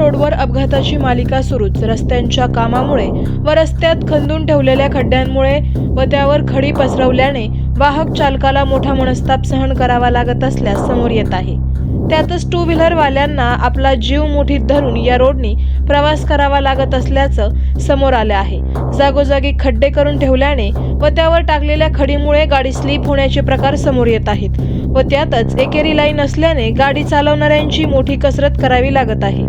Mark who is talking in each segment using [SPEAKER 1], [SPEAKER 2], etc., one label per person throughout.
[SPEAKER 1] रोडवर अपघाताची मालिका सुरूच. रस्त्यांच्या कामामुळे व रस्त्यात खंदून ठेवलेल्या खड्ड्यांमुळे व त्यावर खडी पसरवल्याने वाहक चालकाला मोठा मनस्ताप सहन करावा लागत असल्यास समोर येत आहे. त्यातच टू व्हीलर वाल्यांना आपला जीव मुठीत धरून या रोडनी प्रवास करावा लागत असल्याचं समोर आले आहे. जागोजागी खड्डे करून ठेवल्याने व त्यावर टाकलेल्या खडीमुळे गाडी स्लिप होण्याचे प्रकार समोर येत आहेत व त्यातच एकेरी लाईन असल्याने गाडी चालवणाऱ्यांची मोठी कसरत करावी लागत आहे.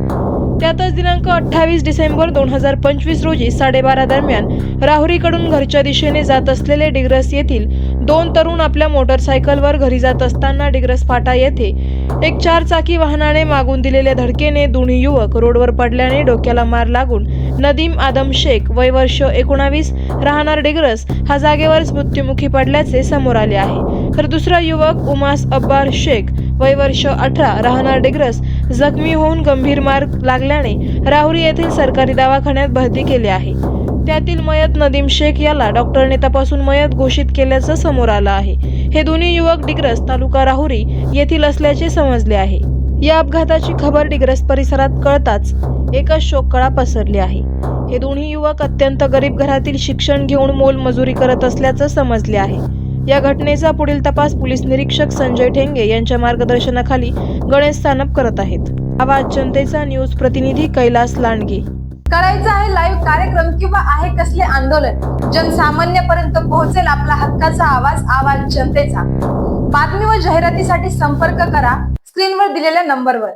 [SPEAKER 1] त्यातच दिनांक 28 डिसेंबर 2025 रोजी 12:30 दरम्यान राहुरीकडून घरच्या दिशेने जात असलेले डिग्रस येथील दोन तरुण आपल्या मोटरसायकलवर घरी जात असताना डिग्रस फाटा येथे एक 4 चाकी वाहनाने मागून दिलेल्या धडकेने दोन्ही युवक रोडवर पडल्याने डोक्याला मार लागून नदीम आदम शेख वय वर्ष 19 राहणार डिग्रस हा जागेवरच मृत्युमुखी पडल्याचे समोर आले आहे. तर दुसरा युवक उमास अब्बार शेख वय वर्ष 18 राहणार डिग्रस जखमी होऊन गंभीर मार लागल्याने राहुरी येथील सरकारी दवाखान्यात भरती केले आहे. त्यातील मयत नदीम शेख याला डॉक्टरने तपासून मयत घोषित केल्याचं समोर आलं आहे. हे दोन्ही युवक डिग्रस तालुका राहुरी येथील असल्याचे समजले आहे. या अपघाताची खबर डिग्रस परिसरात कळताच एकच शोककळा पसरली आहे. हे दोन्ही युवक अत्यंत गरीब घरातील शिक्षण घेऊन मोलमजुरी करत असल्याचं समजले आहे. या घटनेचा पुढील तपास पोलीस निरीक्षक संजय ठेंगे यांच्या मार्गदर्शनाखाली गणेश सानप करत आहेत. आवाज जनतेचा न्यूज प्रतिनिधी कैलास लांडगे.
[SPEAKER 2] करायचं आहे लाईव्ह कार्यक्रम किंवा आहे कसले आंदोलन, जनसामान्यपर्यंत पोहोचेल आपला हक्काचा आवाज. आवाज जनतेचा. बातमी व जाहिरातीसाठी संपर्क करा स्क्रीनवर दिलेल्या नंबरवर.